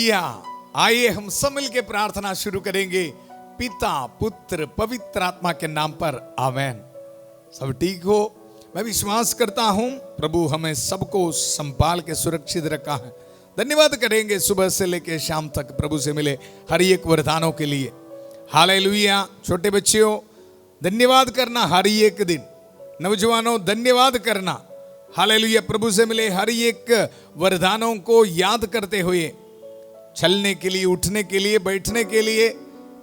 Hallelujah. आइए हम सब मिलके प्रार्थना शुरू करेंगे पिता पुत्र पवित्र आत्मा के नाम पर, आमेन। सब ठीक हो? मैं विश्वास करता हूं प्रभु हमें सबको संभाल के सुरक्षित रखा है। धन्यवाद करेंगे सुबह से लेकर शाम तक प्रभु से मिले हर एक वरदानों के लिए। हालेलुया। छोटे बच्चों धन्यवाद करना हर एक दिन, नौजवानों धन्यवाद करना। हालेलुया। प्रभु से मिले हर एक वरदानों को याद करते हुए चलने के लिए, उठने के लिए, बैठने के लिए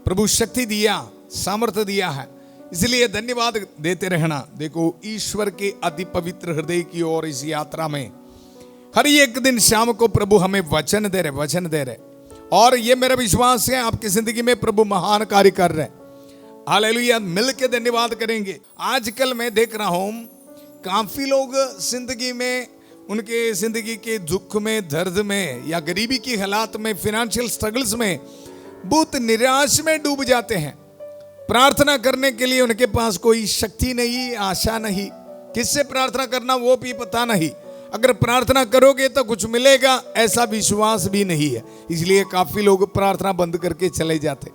प्रभु शक्ति दिया, सामर्थ्य दिया है, इसलिए धन्यवाद देते रहना। देखो ईश्वर के अति पवित्र हृदय की ओर इस यात्रा में हर एक दिन शाम को प्रभु हमें वचन दे रहे। और ये मेरा विश्वास है आपकी जिंदगी में प्रभु महान कार्य कर रहे। हालेलुया। मिल के धन्यवाद करेंगे। आजकल मैं देख रहा हूं काफी लोग जिंदगी में, उनके जिंदगी के दुख में, दर्द में या गरीबी की हालात में, फिनेंशियल स्ट्रगल्स में बहुत निराश में डूब जाते हैं। प्रार्थना करने के लिए उनके पास कोई शक्ति नहीं, आशा नहीं, किससे प्रार्थना करना वो भी पता नहीं। अगर प्रार्थना करोगे तो कुछ मिलेगा ऐसा विश्वास भी नहीं है, इसलिए काफी लोग प्रार्थना बंद करके चले जाते।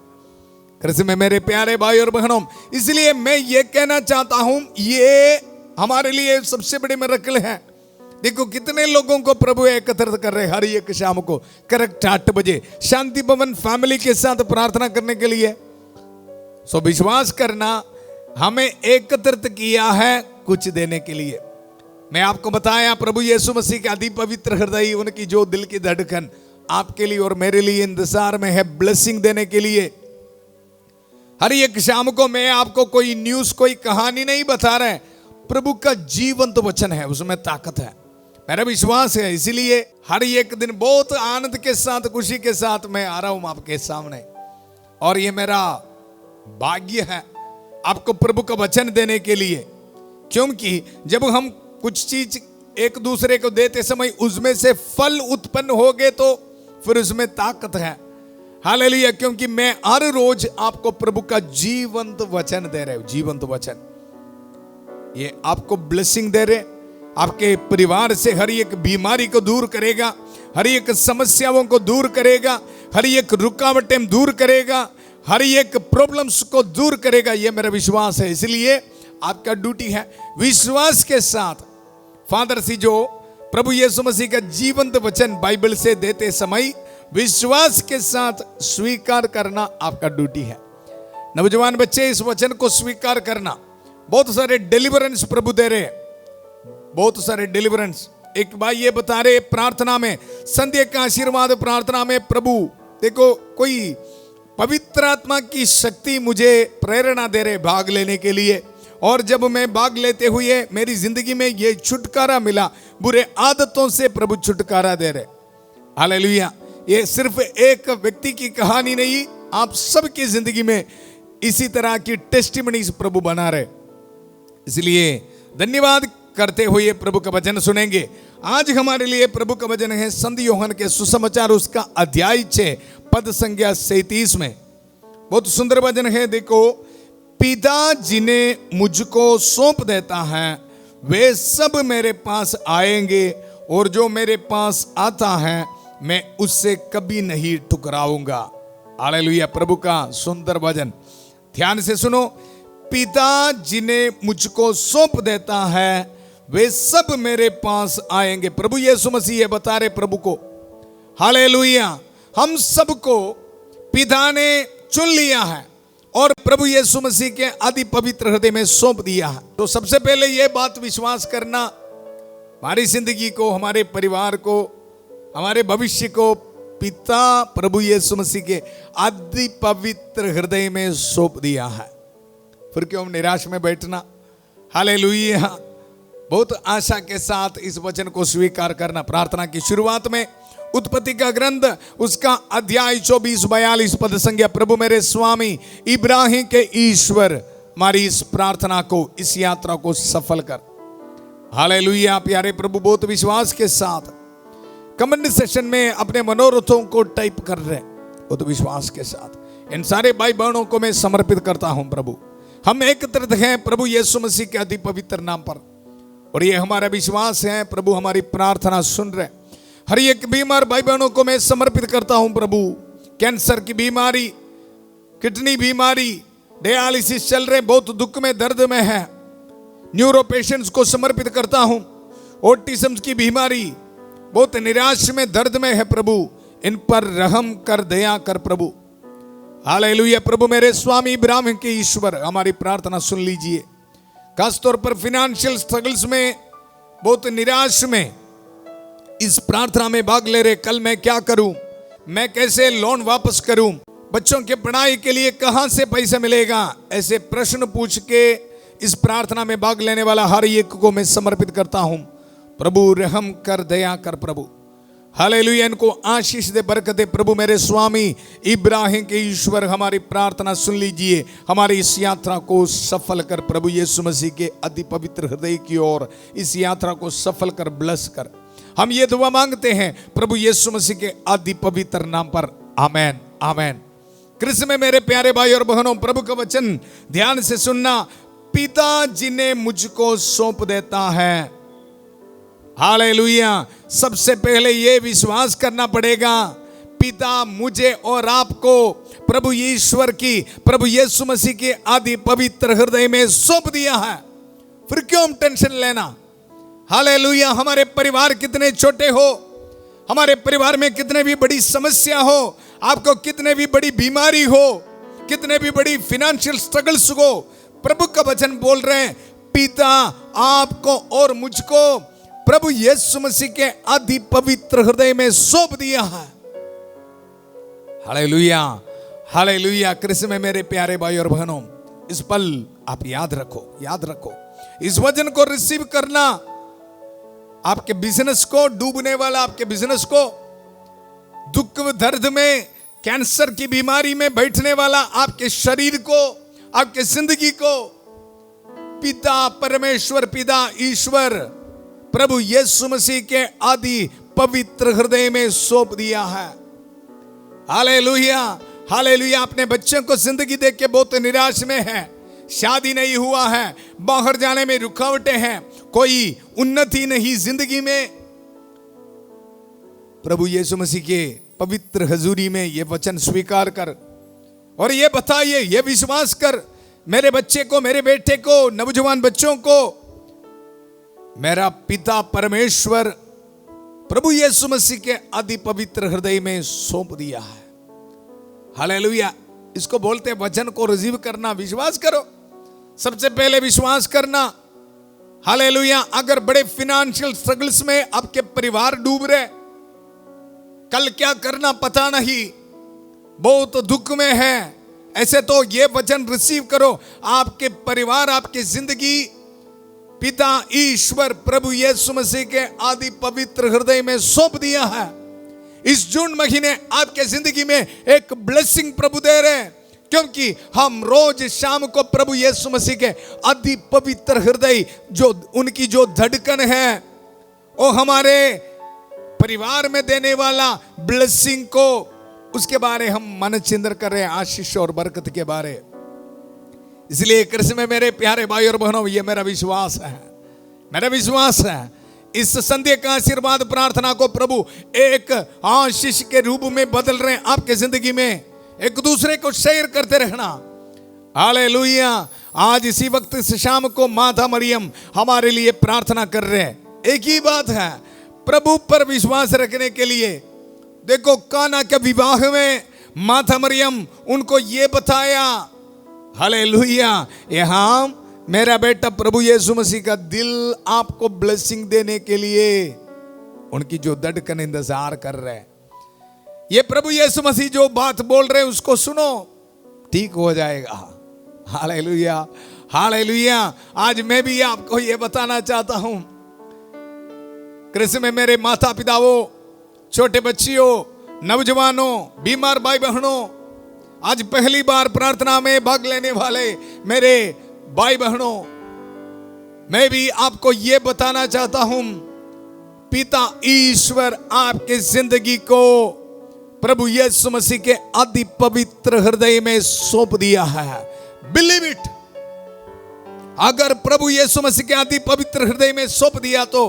कृष्ण में मेरे प्यारे भाई और बहनों, इसलिए मैं ये कहना चाहता हूं ये हमारे लिए सबसे बड़ी मिरेकल है। देखो कितने लोगों को प्रभु एकत्रित कर रहे हर एक शाम को करेक्ट 8 बजे शांति भवन फैमिली के साथ प्रार्थना करने के लिए। सो विश्वास करना हमें एकत्रित किया है कुछ देने के लिए। मैं आपको बताया प्रभु यीशु मसीह के अति पवित्र हृदय, उनकी जो दिल की धड़कन आपके लिए और मेरे लिए इंतजार में है ब्लेसिंग देने के लिए। हर एक शाम को मैं आपको कोई न्यूज, कोई कहानी नहीं बता रहे, प्रभु का जीवंत वचन है, उसमें ताकत है, मेरा विश्वास है। इसीलिए हर एक दिन बहुत आनंद के साथ, खुशी के साथ मैं आ रहा हूं आपके सामने। और ये मेरा भाग्य है आपको प्रभु का वचन देने के लिए, क्योंकि जब हम कुछ चीज एक दूसरे को देते समय उसमें से फल उत्पन्न हो गए तो फिर उसमें ताकत है। हालेलुया। क्योंकि मैं हर रोज आपको प्रभु का जीवंत वचन दे रहा हूं, जीवंत वचन। ये आपको ब्लेसिंग दे रहे, आपके परिवार से हर एक बीमारी को दूर करेगा, हर एक समस्याओं को दूर करेगा, हर एक रुकावटें दूर करेगा, हर एक प्रॉब्लम्स को दूर करेगा, ये मेरा विश्वास है। इसलिए आपका ड्यूटी है विश्वास के साथ फादर सी जो प्रभु यीशु मसीह का जीवंत वचन बाइबल से देते समय विश्वास के साथ स्वीकार करना आपका ड्यूटी है। नौजवान बच्चे इस वचन को स्वीकार करना। बहुत सारे डिलीवरेंस प्रभु दे रहे, बहुत सारे डिलीवरेंस। एक बार ये बता रहे प्रार्थना में, संध्या का आशीर्वाद प्रार्थना में प्रभु देखो कोई पवित्र आत्मा की शक्ति मुझे प्रेरणा दे रहे भाग लेने के लिए। और जब मैं भाग लेते हुए मेरी जिंदगी में ये छुटकारा मिला, बुरे आदतों से प्रभु छुटकारा दे रहे। हालेलुया। ये सिर्फ एक व्यक्ति की कहानी नहीं, आप सबकी जिंदगी में इसी तरह की टेस्टिमनीज प्रभु बना रहे। इसलिए धन्यवाद करते हुए प्रभु का वचन सुनेंगे। आज हमारे लिए प्रभु का वचन है संत यूहन्ना के सुसमाचार, उसका अध्याय 6 पद संख्या 37 में। बहुत सुंदर वचन है। देखो, पिता जिन्हें मुझको सौंप देता है वे सब मेरे पास आएंगे, और जो मेरे पास आता है मैं उससे कभी नहीं ठुकराऊंगा। हालेलुया। प्रभु का सुंदर वचन ध्यान से सुनो। पिता जिन्हें मुझको सौंप देता है वे सब मेरे पास आएंगे। प्रभु यीशु मसीह बता रहे प्रभु को। हालेलुया। हम सबको पिता ने चुन लिया है और प्रभु यीशु मसीह के अति पवित्र हृदय में सौंप दिया है। तो सबसे पहले यह बात विश्वास करना, हमारी जिंदगी को, हमारे परिवार को, हमारे भविष्य को पिता प्रभु यीशु मसीह के अति पवित्र हृदय में सौंप दिया है। फिर क्यों निराश में बैठना। हालेलुया। बहुत आशा के साथ इस वचन को स्वीकार करना। प्रार्थना की शुरुआत में उत्पत्ति का ग्रंथ उसका अध्याय 24-42 पद संख्या। प्रभु मेरे स्वामी इब्राहिम के ईश्वर, हमारी इस प्रार्थना को, इस यात्रा को सफल कर। हालेलुया। प्यारे प्रभु बहुत विश्वास के साथ कमेंट सेक्शन में अपने मनोरथों को टाइप कर रहे, बहुत विश्वास के साथ इन सारे भाई बहनों को मैं समर्पित करता हूं। प्रभु हम एकत्रित हैं प्रभु यीशु मसीह के अति पवित्र नाम पर, और ये हमारा विश्वास है प्रभु हमारी प्रार्थना सुन रहे। हर एक बीमार भाई बहनों को मैं समर्पित करता हूं प्रभु। कैंसर की बीमारी, किडनी बीमारी, डायलिसिस चल रहे, बहुत दुख में दर्द में है, न्यूरो पेशेंट्स को समर्पित करता हूं। ऑटिज्म की बीमारी, बहुत निराश में दर्द में है प्रभु, इन पर रहम कर, दया कर प्रभु। हालेलुया प्रभु, मेरे स्वामी इब्राहिम के ईश्वर हमारी प्रार्थना सुन लीजिए। खासतौर पर फिनेंशियल स्ट्रगल्स में, बहुत निराश में इस प्रार्थना में भाग ले रहे, कल मैं क्या करूं, मैं कैसे लोन वापस करूं, बच्चों के पढ़ाई के लिए कहां से पैसा मिलेगा, ऐसे प्रश्न पूछ के इस प्रार्थना में भाग लेने वाला हर एक को मैं समर्पित करता हूं। प्रभु रहम कर, दया कर प्रभु। हालेलुया, इनको आशीष दे, बरकत दे प्रभु। मेरे स्वामी इब्राहिम के ईश्वर हमारी प्रार्थना सुन लीजिए। हमारी इस यात्रा को सफल कर प्रभु यीशु मसीह के अति पवित्र हृदय की ओर इस यात्रा को सफल कर, ब्लेस कर। हम ये दुआ मांगते हैं प्रभु यीशु मसीह के अति पवित्र नाम पर, आमेन आमेन। कृष्ण में मेरे प्यारे भाई और बहनों, प्रभु का वचन ध्यान से सुनना। पिता जिन्हें मुझको सौंप देता है, हालेलुया, सबसे पहले ये विश्वास करना पड़ेगा, पिता मुझे और आपको प्रभु ईश्वर की, प्रभु यीशु मसीह के आदि पवित्र हृदय में सौंप दिया है। फिर क्यों हम टेंशन लेना। हालेलुया, हमारे परिवार कितने छोटे हो, हमारे परिवार में कितने भी बड़ी समस्या हो, आपको कितने भी बड़ी बीमारी हो, कितने भी बड़ी फिनेंशियल स्ट्रगल्स हो, प्रभु का वचन बोल रहे हैं, पिता आपको और मुझको प्रभु यीशु मसीह के आदि पवित्र हृदय में सौंप दिया है। Hallelujah hallelujah. कृष्ण में मेरे प्यारे भाई और बहनों, इस पल आप याद रखो, याद रखो, इस वचन को रिसीव करना। आपके बिजनेस को, डूबने वाला आपके बिजनेस को, दुख दर्द में, कैंसर की बीमारी में बैठने वाला आपके शरीर को, आपके जिंदगी को पिता परमेश्वर, पिता ईश्वर प्रभु यीशु मसीह के आदि पवित्र हृदय में सौंप दिया है। Hallelujah hallelujah. अपने बच्चों को जिंदगी देख के बहुत निराश में है, शादी नहीं हुआ है, बाहर जाने में रुकावटें हैं, कोई उन्नति नहीं जिंदगी में। प्रभु यीशु मसीह के पवित्र हजूरी में ये वचन स्वीकार कर और ये बताइए, ये विश्वास कर, मेरे बच्चे को, मेरे बेटे को, नौजवान बच्चों को मेरा पिता परमेश्वर प्रभु यीशु मसीह के आदि पवित्र हृदय में सौंप दिया है। हालेलुया। इसको बोलते वचन को रिसीव करना, विश्वास करो, सबसे पहले विश्वास करना। हालेलुया। अगर बड़े फिनेंशियल स्ट्रगल्स में आपके परिवार डूब रहे, कल क्या करना पता नहीं, बहुत दुख में है, ऐसे तो ये वचन रिसीव करो। आपके परिवार, आपकी जिंदगी पिता ईश्वर प्रभु यीशु मसीह के आदि पवित्र हृदय में सौंप दिया है। इस जून महीने आपके जिंदगी में एक ब्लेसिंग प्रभु दे रहे हैं, क्योंकि हम रोज शाम को प्रभु यीशु मसीह के आदि पवित्र हृदय, जो उनकी जो धड़कन है, वो हमारे परिवार में देने वाला ब्लेसिंग को, उसके बारे हम मन चिंतन कर रहे हैं, आशीष और बरकत के बारे। इसलिए कृष्ण में मेरे प्यारे भाई और बहनों, ये मेरा विश्वास है, मेरा विश्वास है, इस संध्या का आशीर्वाद प्रार्थना को प्रभु एक आशीष के रूप में बदल रहे हैं आपके जिंदगी में। एक दूसरे को शेयर करते रहना। हालेलुया। आज इसी वक्त इस शाम को माता मरियम हमारे लिए प्रार्थना कर रहे हैं। एक ही बात है, प्रभु पर विश्वास रखने के लिए। देखो, काना के विवाह में माता मरियम उनको ये बताया, हालेलुया, यहाँ मेरा बेटा प्रभु यीशु मसीह का दिल आपको ब्लेसिंग देने के लिए उनकी जो धड़कन इंतजार कर रहे हैं, ये प्रभु यीशु मसीह जो बात बोल रहे हैं उसको सुनो, ठीक हो जाएगा। Hallelujah hallelujah. आज मैं भी आपको ये बताना चाहता हूं, कृष्ण में मेरे माता पिताओं, छोटे बच्चियों, नौजवानों, बीमार भाई बहनों, आज पहली बार प्रार्थना में भाग लेने वाले मेरे भाई बहनों, मैं भी आपको यह बताना चाहता हूं, पिता ईश्वर आपके जिंदगी को प्रभु यीशु मसीह के आदि पवित्र हृदय में सौंप दिया है। Believe it. अगर प्रभु यीशु मसीह के आदि पवित्र हृदय में सौंप दिया तो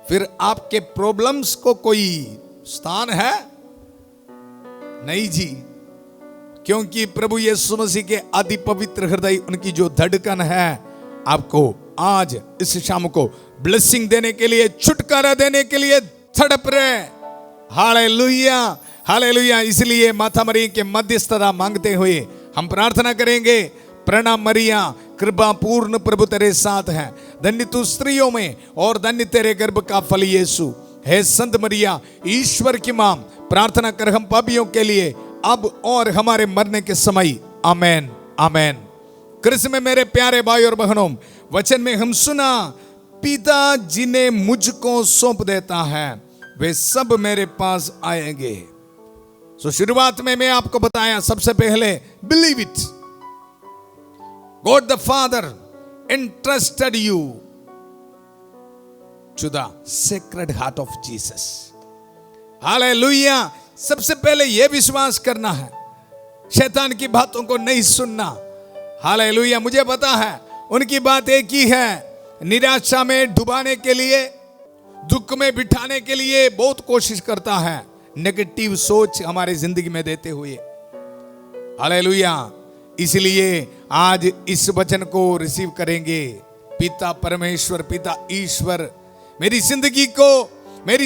फिर आपके प्रॉब्लम्स को कोई स्थान है? नहीं जी, क्योंकि प्रभु यीशु मसीह के अति पवित्र हृदय, उनकी जो धड़कन है, आपको आज इस शाम को ब्लेसिंग देने के लिए, छुटकारा देने के लिए तड़प रहे। Hallelujah, hallelujah. इसलिए माता मरियम के मध्यस्थता मांगते हुए हम प्रार्थना करेंगे। प्रणाम मरिया, कृपा पूर्ण प्रभु तेरे साथ है, धन्य तू स्त्रियों में और धन्य तेरे गर्भ का फल यीशु। हे संत मरिया, ईश्वर की मां, प्रार्थना कर हम पापियों के लिए, अब और हमारे मरने के समय। आमेन, आमेन। कृष्ण में मेरे प्यारे भाई और बहनों, वचन में हम सुना, पिता जिन्हें मुझको सौंप देता है वे सब मेरे पास आएंगे। सो शुरुआत में मैं आपको बताया, सबसे पहले believe it, God the father entrusted you to the sacred heart of Jesus. Hallelujah. सबसे पहले यह विश्वास करना है, शैतान की बातों को नहीं सुनना। हालेलुया। मुझे पता है उनकी बात एक ही है, निराशा में डुबाने के लिए, दुख में बिठाने के लिए बहुत कोशिश करता है, नेगेटिव सोच हमारी जिंदगी में देते हुए। हालेलुया। इसलिए आज इस वचन को रिसीव करेंगे। पिता परमेश्वर, पिता ईश्वर मेरी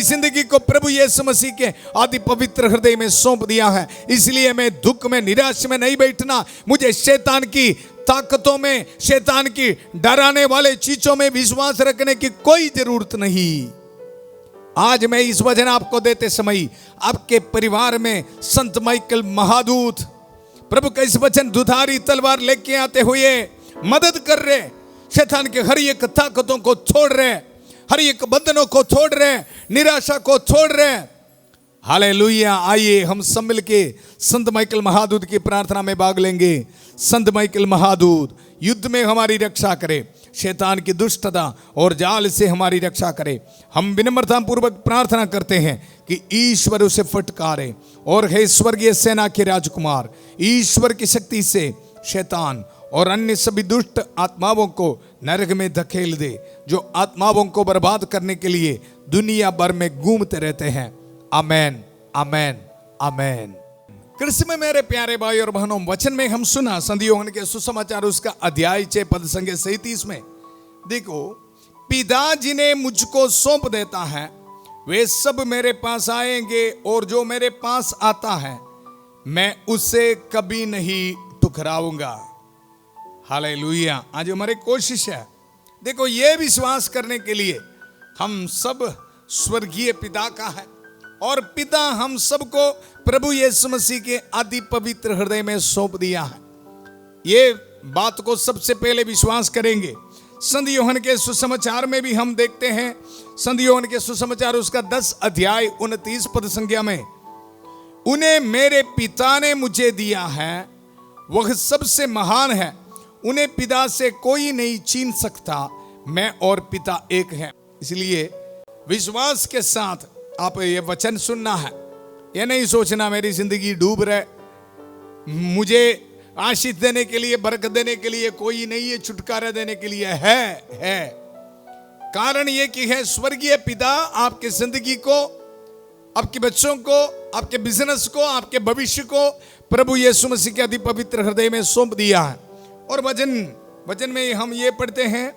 जिंदगी को प्रभु यीशु मसीह के आदि पवित्र हृदय में सौंप दिया है। इसलिए मैं दुख में, निराश में नहीं बैठना। मुझे शैतान की ताकतों में, शैतान की डराने वाले चीजों में विश्वास रखने की कोई जरूरत नहीं। आज मैं इस वचन आपको देते समय आपके परिवार में संत माइकल महादूत प्रभु का इस वचन दुधारी तलवार लेके आते हुए मदद कर रहे, शैतान के हर एक ताकतों को छोड़ रहे, हर एक बंधनों को छोड़ रहे, निराशा को छोड़ रहे। हालेलुया। आइए हम सब मिल के संत माइकल महादूत की प्रार्थना में भाग लेंगे। संत माइकल महादूत युद्ध में हमारी रक्षा करे, शैतान की दुष्टता और जाल से हमारी रक्षा करे। हम विनम्रता पूर्वक प्रार्थना करते हैं कि ईश्वर उसे फटकारे, और हे स्वर्गीय सेना के राजकुमार, ईश्वर की शक्ति से शैतान और अन्य सभी दुष्ट आत्माओं को नरक में धकेल दे, जो आत्माओं को बर्बाद करने के लिए दुनिया भर में घूमते रहते हैं। आमेन, आमेन, आमेन। कृष्ण में मेरे प्यारे भाई और बहनों, वचन में हम सुना संत यूहन्ना के सुसमाचार उसका अध्याय 6 पद संख्या 37 में, देखो, पिता जिन्हें मुझको सौंप देता है वे सब मेरे पास आएंगे, और जो मेरे पास आता है मैं उसे कभी नहीं ठुकराऊंगा। हालेलुया। आज हमारी कोशिश है, देखो, ये विश्वास करने के लिए हम सब स्वर्गीय पिता का है, और पिता हम सबको प्रभु यीशु मसीह के अति पवित्र हृदय में सौंप दिया है। ये बात को सबसे पहले विश्वास करेंगे। संत यूहन्ना के सुसमाचार में भी हम देखते हैं, संत यूहन्ना के सुसमाचार उसका 10 अध्याय 29 पद संख्या में, उन्हें मेरे पिता ने मुझे दिया है, वह सबसे महान है, उन्हें पिता से कोई नहीं छीन सकता, मैं और पिता एक हैं। इसलिए विश्वास के साथ आप ये वचन सुनना है। ये नहीं सोचना मेरी जिंदगी डूब रहे, मुझे आशीष देने के लिए, बरकत देने के लिए कोई नहीं है, छुटकारा देने के लिए है। कारण ये कि है स्वर्गीय पिता आपके जिंदगी को, आपके बच्चों को, आपके बिजनेस को, आपके भविष्य को प्रभु यीशु मसीह के अति पवित्र हृदय में सौंप दिया है। और वचन में हम ये पढ़ते हैं,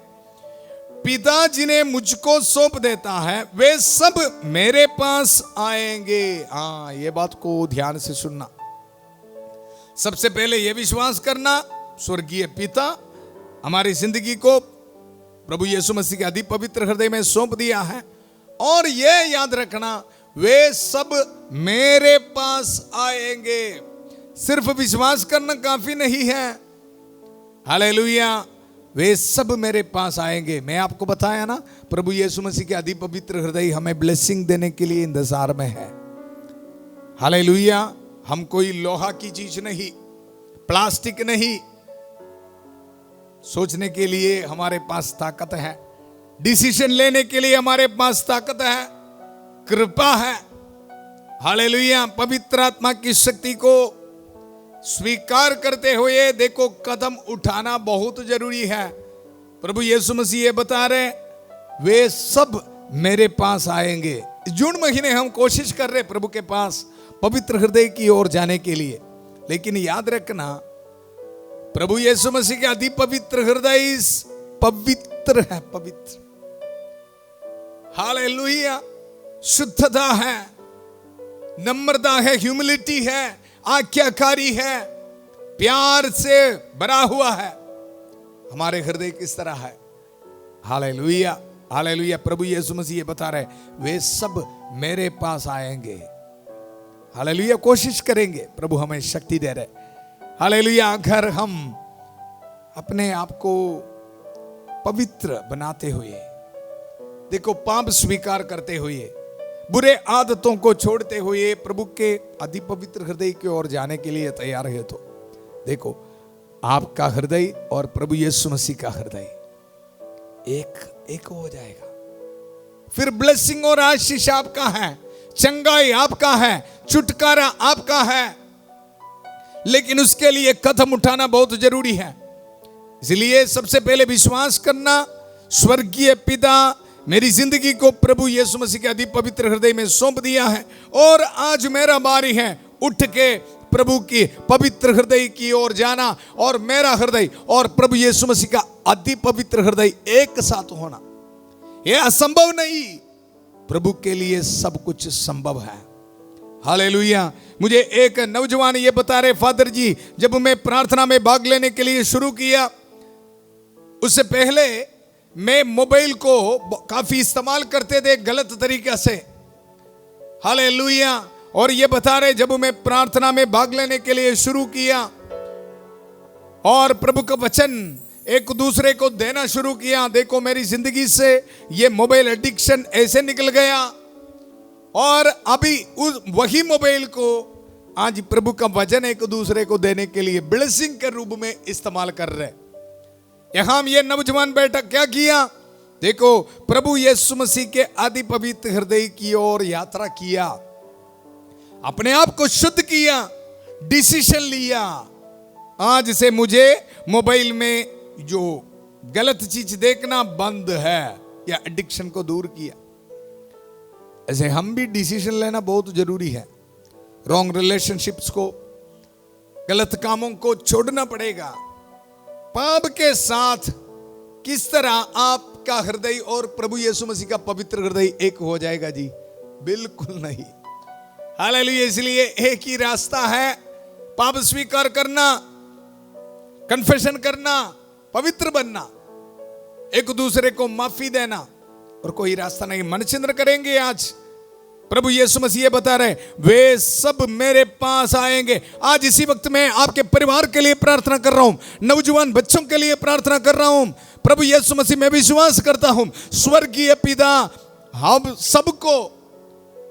पिता जिन्हें मुझको सौंप देता है वे सब मेरे पास आएंगे। हाँ, ये बात को ध्यान से सुनना। सबसे पहले ये विश्वास करना, स्वर्गीय पिता हमारी जिंदगी को प्रभु यीशु मसीह के अति पवित्र हृदय में सौंप दिया है, और ये याद रखना, वे सब मेरे पास आएंगे। सिर्फ विश्वास करना काफी नहीं है। हालेलुया। वे सब मेरे पास आएंगे। मैं आपको बताया ना, प्रभु यीशु मसीह के अति पवित्र हृदय हमें ब्लेसिंग देने के लिए इंतजार में है। हालेलुया। हम कोई लोहा की चीज नहीं, प्लास्टिक नहीं। सोचने के लिए हमारे पास ताकत है, डिसीजन लेने के लिए हमारे पास ताकत है, कृपा है। हालेलुया। पवित्र आत्मा की शक्ति को स्वीकार करते हुए देखो, कदम उठाना बहुत जरूरी है। प्रभु यीशु मसीह ये बता रहे, वे सब मेरे पास आएंगे। जून महीने हम कोशिश कर रहे प्रभु के पास पवित्र हृदय की ओर जाने के लिए, लेकिन याद रखना प्रभु यीशु मसीह के अति पवित्र हृदय पवित्र है, पवित्र, हालेलुया, शुद्धता है, नम्रता है, ह्यूमिलिटी है, आज्ञाकारी है, प्यार से भरा हुआ है। हमारे हृदय किस तरह है? Hallelujah, hallelujah. प्रभु यीशु मसीह ये बता रहे, वे सब मेरे पास आएंगे। हालेलुया, कोशिश करेंगे, प्रभु हमें शक्ति दे रहे। हालेलुया। अगर हम अपने आप को पवित्र बनाते हुए, देखो, पाप स्वीकार करते हुए, बुरे आदतों को छोड़ते हुए प्रभु के अति पवित्र हृदय की ओर जाने के लिए तैयार है, तो देखो आपका हृदय और प्रभु यीशु मसीह का हृदय एक हो जाएगा। फिर ब्लेसिंग और आशीष आपका है, चंगाई आपका है, छुटकारा आपका है, लेकिन उसके लिए कदम उठाना बहुत जरूरी है। इसलिए सबसे पहले विश्वास करना, स्वर्गीय पिता मेरी जिंदगी को प्रभु यीशु मसीह के अति पवित्र हृदय में सौंप दिया है और आज मेरा बारी है उठ के प्रभु की पवित्र हृदय की ओर जाना, और मेरा हृदय और प्रभु यीशु मसीह का अति पवित्र हृदय एक साथ होना। यह असंभव नहीं, प्रभु के लिए सब कुछ संभव है। हालेलुया। मुझे एक नौजवान ये बता रहे, फादर जी, जब मैं प्रार्थना में भाग लेने के लिए शुरू किया, उससे पहले मैं मोबाइल को काफी इस्तेमाल करते थे गलत तरीके से। हालेलुया। और ये बता रहे, जब मैं प्रार्थना में भाग लेने के लिए शुरू किया और प्रभु का वचन एक दूसरे को देना शुरू किया, देखो मेरी जिंदगी से ये मोबाइल एडिक्शन ऐसे निकल गया, और अभी उस वही मोबाइल को आज प्रभु का वचन एक दूसरे को देने के लिए ब्लेसिंग के रूप में इस्तेमाल कर रहे। यहां ये नौजवान बेटा क्या किया, देखो प्रभु यीशु मसीह के अति पवित्र हृदय की ओर यात्रा किया, अपने आप को शुद्ध किया, डिसीजन लिया, आज से मुझे मोबाइल में जो गलत चीज देखना बंद है, या एडिक्शन को दूर किया। ऐसे हम भी डिसीजन लेना बहुत जरूरी है। रॉन्ग रिलेशनशिप्स को, गलत कामों को छोड़ना पड़ेगा। पाप के साथ किस तरह आपका हृदय और प्रभु यीशु मसीह का पवित्र हृदय एक हो जाएगा जी? बिल्कुल नहीं। हालेलुया। इसलिए एक ही रास्ता है, पाप स्वीकार करना, कन्फेशन करना, पवित्र बनना, एक दूसरे को माफी देना, और कोई रास्ता नहीं। मन चिंतन करेंगे आज। प्रभु यीशु मसीह बता रहे, वे सब मेरे पास आएंगे। आज इसी वक्त मैं आपके परिवार के लिए प्रार्थना कर रहा हूं, नौजवान बच्चों के लिए प्रार्थना कर रहा हूं। प्रभु यीशु मसीह में विश्वास करता हूं, स्वर्गीय पिता हम सबको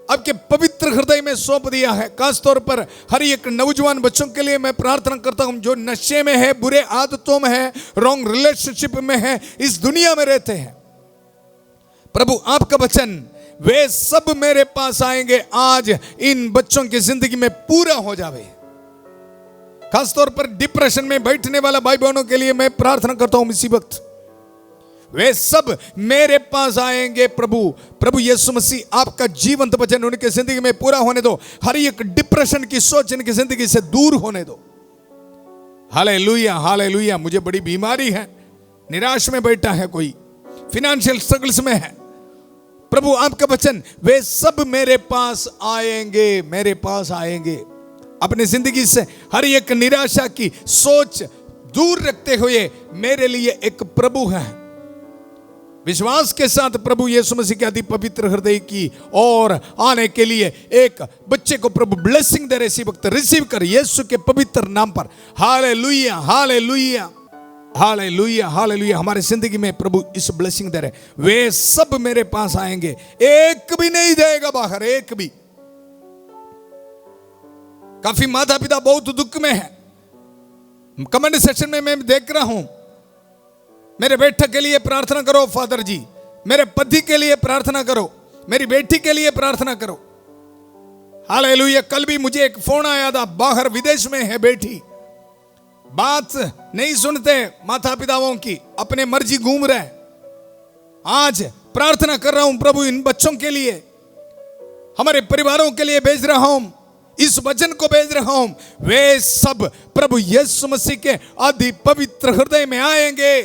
आपके पवित्र हृदय में सौंप दिया है। खास तौर पर हर एक नौजवान बच्चों के लिए मैं प्रार्थना करता हूं, जो नशे में है, बुरे आदतों में है, रॉन्ग रिलेशनशिप में है, इस दुनिया में रहते हैं। प्रभु आपका वचन, वे सब मेरे पास आएंगे, आज इन बच्चों की जिंदगी में पूरा हो जावे। खासतौर पर डिप्रेशन में बैठने वाला भाई बहनों के लिए मैं प्रार्थना करता हूं इसी वक्त, वे सब मेरे पास आएंगे। प्रभु यीशु मसीह आपका जीवंत वचन उनके जिंदगी में पूरा होने दो। हर एक डिप्रेशन की सोच इनकी जिंदगी से दूर होने दो। Hallelujah, hallelujah. मुझे बड़ी बीमारी है, निराश में बैठा है, कोई फिनेंशियल स्ट्रगल्स में है, प्रभु आपका वचन, वे सब मेरे पास आएंगे, मेरे पास आएंगे। अपनी जिंदगी से हर एक निराशा की सोच दूर रखते हुए मेरे लिए एक प्रभु है। विश्वास के साथ प्रभु यीशु मसीह के अति पवित्र हृदय की और आने के लिए एक बच्चे को प्रभु ब्लेसिंग दे रहे, इसी वक्त रिसीव कर यीशु के पवित्र नाम पर। Hallelujah, hallelujah, hallelujah, hallelujah. हमारे जिंदगी में प्रभु इस ब्लेसिंग दे रहे, वे सब मेरे पास आएंगे, एक भी नहीं जाएगा बाहर, एक भी। काफी माता पिता बहुत दुख में है। कमेंट सेक्शन में मैं देख रहा हूं, मेरे बेटे के लिए प्रार्थना करो फादर जी, मेरे पति के लिए प्रार्थना करो, मेरी बेटी के लिए प्रार्थना करो। हालेलुया। कल भी मुझे एक फोन आया था, बाहर विदेश में है बेटी, बात नहीं सुनते माता पिताओं की, अपने मर्जी घूम रहे। आज प्रार्थना कर रहा हूं प्रभु, इन बच्चों के लिए, हमारे परिवारों के लिए भेज रहा हूं, इस वचन को भेज रहा हूं, वे सब प्रभु यीशु मसीह के अति पवित्र हृदय में आएंगे।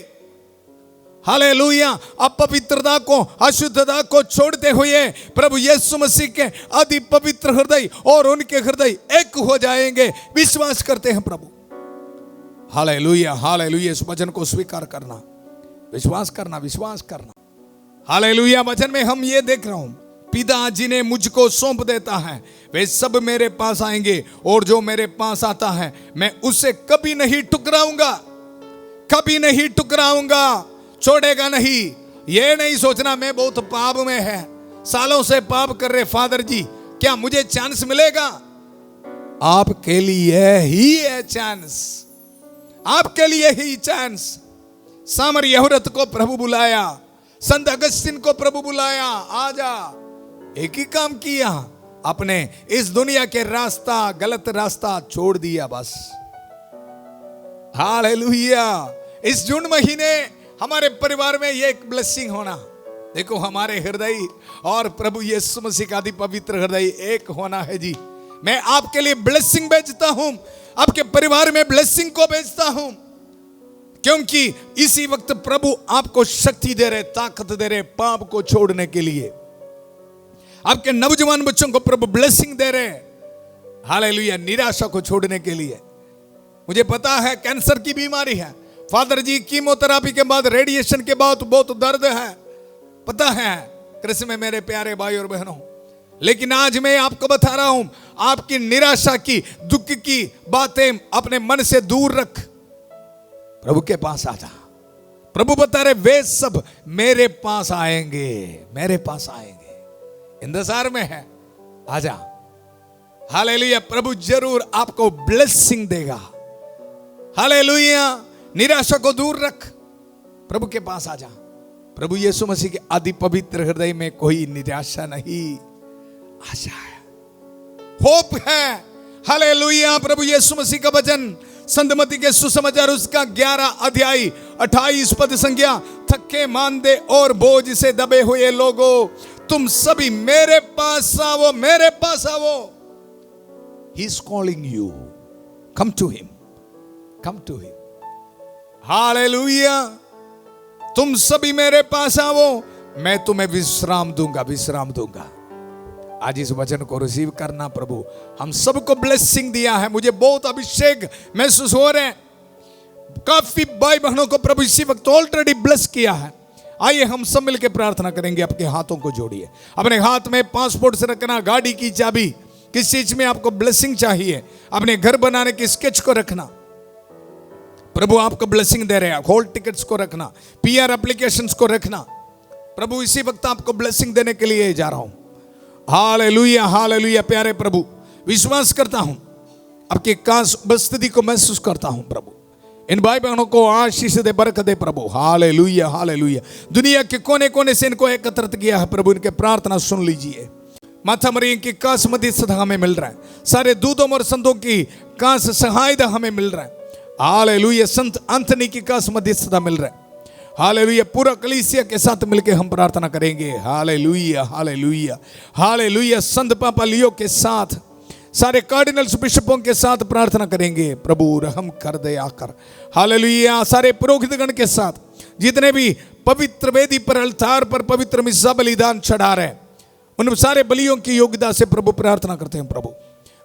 हालेलुया। अपवित्रता को, अशुद्धता को छोड़ते हुए प्रभु यीशु मसीह के अति पवित्र हृदय और उनके हृदय एक हो जाएंगे। विश्वास करते हैं प्रभु। Hallelujah, hallelujah. इस वचन को स्वीकार करना, विश्वास करना, विश्वास करना। हालेलुया। वचन में हम ये देख रहा हूं, पिता जिन्हें मुझको सौंप देता है वे सब मेरे पास आएंगे, और जो मेरे पास आता है मैं उसे कभी नहीं ठुकराऊंगा, कभी नहीं ठुकराऊंगा, छोड़ेगा नहीं। ये नहीं सोचना मैं बहुत पाप में है, सालों से पाप कर रहे फादर जी, क्या मुझे चांस मिलेगा? आपके लिए ही है चांस, आपके लिए ही चांस। सामरी औरत को प्रभु बुलाया, संत अगस्तिन को प्रभु बुलाया, आजा। एक ही काम किया, अपने इस दुनिया के रास्ता, गलत रास्ता छोड़ दिया बस। हालेलुया। इस जून महीने हमारे परिवार में ये एक ब्लेसिंग होना, देखो हमारे हृदय और प्रभु यीशु मसीह का पवित्र हृदय एक होना है जी। मैं आपके लिए ब्लेसिंग भेजता हूं, आपके परिवार में ब्लेसिंग को भेजता हूं, क्योंकि इसी वक्त प्रभु आपको शक्ति दे रहे, ताकत दे रहे पाप को छोड़ने के लिए। आपके नौजवान बच्चों को प्रभु ब्लेसिंग दे रहे, हालेलुया, निराशा को छोड़ने के लिए। मुझे पता है कैंसर की बीमारी है फादर जी, कीमोथेरेपी के बाद, रेडिएशन के बाद बहुत दर्द है, पता है कृष्ण में मेरे प्यारे भाई और बहनों। लेकिन आज मैं आपको बता रहा हूं, आपकी निराशा की, दुख की बातें अपने मन से दूर रख, प्रभु के पास आ जा। प्रभु बता रहे वे सब मेरे पास आएंगे, मेरे पास आएंगे, इंतजार में है, आजा। हालेलुया। प्रभु जरूर आपको ब्लेसिंग देगा। हालेलुया। निराशा को दूर रख, प्रभु के पास आ जा। प्रभु यीशु मसीह के अति पवित्र हृदय में कोई निराशा नहीं, आशा है, होप है। हालेलुया। प्रभु यीशु मसीह का वचन संत मत्ती के सुसमाचार उसका 11 अध्याय 28 पद संज्ञा, थके मांदे और बोझ से दबे हुए लोगों, तुम सभी मेरे पास आओ, मेरे पास आओ। He is calling you. Come to him. Come to him. Hallelujah. तुम सभी मेरे पास आओ, मैं तुम्हें विश्राम दूंगा, विश्राम दूंगा। आज इस वचन को रिसीव करना। प्रभु हम सबको ब्लेसिंग दिया है, मुझे बहुत अभिषेक महसूस हो रहे हैं। काफी भाई बहनों को प्रभु इसी वक्त ऑलरेडी ब्लेस किया है। आइए हम सब मिलकर प्रार्थना करेंगे। आपके हाथों को जोड़िए, अपने हाथ में पासपोर्ट से रखना, गाड़ी की चाबी, किस चीज में आपको ब्लेसिंग चाहिए, अपने घर बनाने के स्केच को रखना, प्रभु आपको ब्लेसिंग दे रहे हैं। हॉल टिकट्स को रखना, पीआर एप्लीकेशंस को रखना, प्रभु इसी वक्त आपको ब्लेसिंग देने के लिए जा रहा हूं। Hallelujah, hallelujah. प्यारे प्रभु विश्वास करता हूं, आपकी खास उपस्थिति को महसूस करता हूं। प्रभु इन भाई बहनों को आशीष दे, बरकत दे प्रभु। Hallelujah, hallelujah. दुनिया के कोने कोने से इनको एकत्रित किया है प्रभु, इनके प्रार्थना सुन लीजिए। माता मरियम की खास मदद हमें मिल रहा है, सारे दूतों और संतों की खास सहायता हमें मिल रहा है। हालेलुया। संत एंथनी की खास मध्यस्थता मिल रहा है। हालेलुया। पूरा कलीसिया के साथ मिलकर हम प्रार्थना करेंगे। Hallelujah, hallelujah, hallelujah. संत पापा लियो के साथ, सारे कार्डिनल्स बिशपों के साथ प्रार्थना करेंगे। प्रभु रहम कर दे आकर। हालेलुया। सारे पुरोहितगण के साथ, जितने भी पवित्र वेदी पर, अल्तार पर पवित्र मिस्सा बलिदान चढ़ा रहे हैं, उन सारे बलियों की योग्यता से प्रभु प्रार्थना करते हैं। प्रभु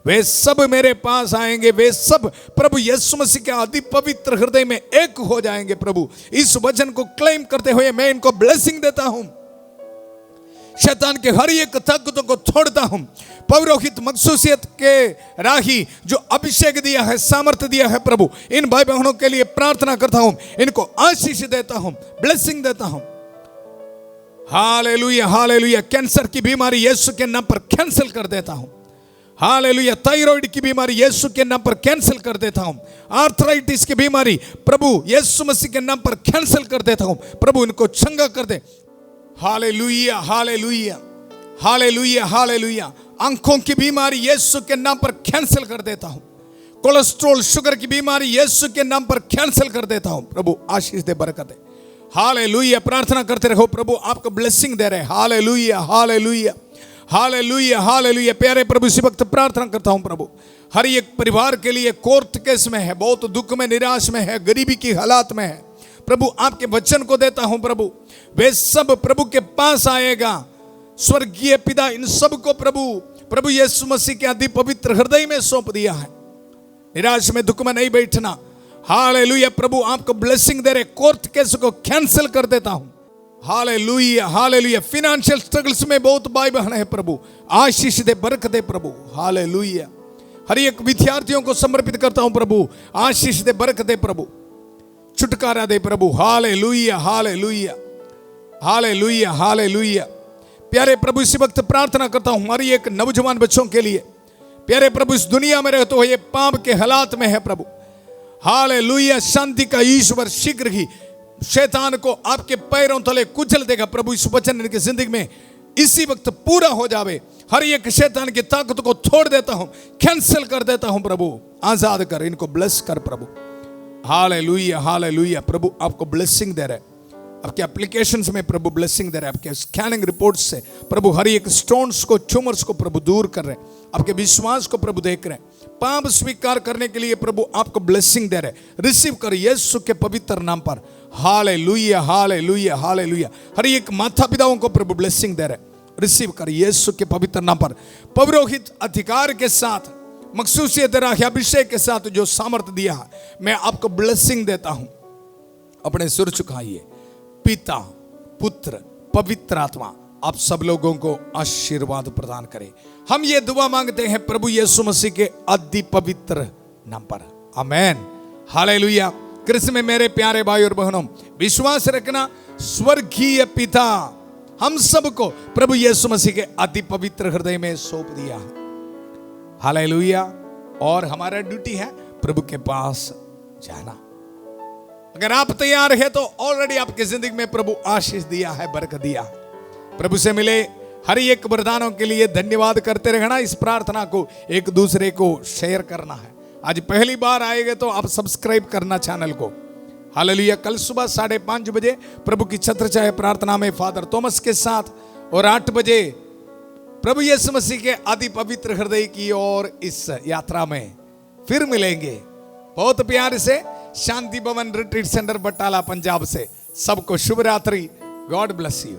वे सब मेरे पास आएंगे, वे सब प्रभु यीशु मसीह के अति पवित्र हृदय में एक हो जाएंगे। प्रभु इस वचन को क्लेम करते हुए मैं इनको ब्लेसिंग देता हूं। शैतान के हर एक ताकतों को छोड़ता हूं। पौरोहित मखसूसियत के राही जो अभिषेक दिया है, सामर्थ्य दिया है, प्रभु इन भाई बहनों के लिए प्रार्थना करता हूं, इनको आशीष देता हूं, ब्लेसिंग देता हूं। Hallelujah, hallelujah. कैंसर की बीमारी यीशु के नाम पर कैंसिल कर देता हूं। हालेलुया। थायराइड की बीमारी यीशु के नाम पर कैंसिल कर देता हूं। आर्थराइटिस की बीमारी प्रभु यीशु मसीह के नाम पर कैंसिल कर देता हूं। प्रभु इनको चंगा कर दे। Hallelujah, hallelujah, hallelujah, hallelujah. आंखों की बीमारी यीशु के नाम पर कैंसिल कर देता हूं। कोलेस्ट्रॉल, शुगर की बीमारी यीशु के नाम पर कैंसिल कर देता हूं। प्रभु आशीष दे, बरकत दे। हालेलुया। प्रार्थना करते रहो, प्रभु आपको ब्लेसिंग दे रहे। Hallelujah, hallelujah, hallelujah, hallelujah. प्यारे प्रभु, इसी वक्त प्रार्थना करता हूं प्रभु, हर एक परिवार के लिए कोर्ट केस में है, बहुत दुख में, निराश में है, गरीबी की हालात में है प्रभु, आपके वचन को देता हूं प्रभु, वे सब प्रभु के पास आएगा। स्वर्गीय पिता इन सब को प्रभु यीशु मसीह के अति पवित्र हृदय में सौंप दिया है। निराश में, दुख में नहीं बैठना। हालेलुया। प्रभु आपको ब्लेसिंग दे रहे, कोर्ट केस को कैंसिल कर देता हूं। Hallelujah, hallelujah. फाइनेंशियल स्ट्रगल्स में बहुत भाई बहन है प्रभु, आशीष दे, बरकत दे प्रभु। हालेलुया। हर एक विद्यार्थियों को समर्पित करता हूं प्रभु, आशीष दे, बरकत दे प्रभु, छुटकारा दे प्रभु। Hallelujah, hallelujah, hallelujah, hallelujah. प्यारे प्रभु, इसी वक्त प्रार्थना करता हूं हमारी एक नौजवान बच्चों के लिए। प्यारे प्रभु, इस दुनिया में रहते हुए ये पाप के हालात में है प्रभु। हालेलुया। शांति का ईश्वर शीघ्र ही शैतान को आपके पैरों तले कुचल देगा प्रभु। इस वचन इनकी जिंदगी में इसी वक्त पूरा हो जावे। हर एक शैतान की ताकत को छोड़ देता हूं, कैंसिल कर देता हूं प्रभु। आजाद कर, इनको ब्लेस कर प्रभु। Hallelujah, hallelujah. प्रभु आपको ब्लेसिंग दे रहे, आपके एप्लीकेशंस में प्रभु ब्लेसिंग दे रहे, आपके स्कैनिंग रिपोर्ट्स से प्रभु हर एक स्टोन्स को, ट्यूमर्स को प्रभु दूर कर रहे, आपके विश्वास को प्रभु देख रहे, पाप स्वीकार करने के लिए प्रभु आपको ब्लेसिंग दे रहे। रिसीव कर यीशु के पवित्र नाम पर। Hallelujah, hallelujah, hallelujah. हर एक माता पिताओं को प्रभु ब्लेसिंग दे रहे, रिसीव कर यीशु के पवित्र नाम पर। पौरोहित अधिकार के साथ, मखसूसियत अभिषेक के साथ जो सामर्थ्य दिया है, मैं आपको ब्लेसिंग देता हूं। अपने सिर झुकाइए। पिता, पुत्र, पवित्र आत्मा आप सब लोगों को आशीर्वाद प्रदान करे। हम ये दुआ मांगते हैं प्रभु यीशु मसीह के अति पवित्र नाम पर। आमेन। हालेलुया। कृष्ण में मेरे प्यारे भाई और बहनों, विश्वास रखना, स्वर्गीय पिता हम सबको प्रभु यीशु मसीह के अति पवित्र हृदय में सौंप दिया है। हालेलुया। और हमारा ड्यूटी है प्रभु के पास जाना। अगर आप तैयार हैं तो ऑलरेडी आपकी जिंदगी में प्रभु आशीष दिया है, बरकत दिया है। प्रभु से मिले हर एक वरदानों के लिए धन्यवाद करते रहना। इस प्रार्थना को एक दूसरे को शेयर करना है। आज पहली बार आएंगे तो आप सब्सक्राइब करना चैनल को। हालेलुया। कल सुबह 5:30 बजे प्रभु की छत्र छाया प्रार्थना में फादर थॉमस के साथ, और 8 बजे प्रभु यीशु मसीह के अति पवित्र हृदय की ओर इस यात्रा में फिर मिलेंगे। बहुत प्यार से शांति भवन रिट्रीट सेंटर बटाला पंजाब से सबको शुभ रात्रि। God bless you.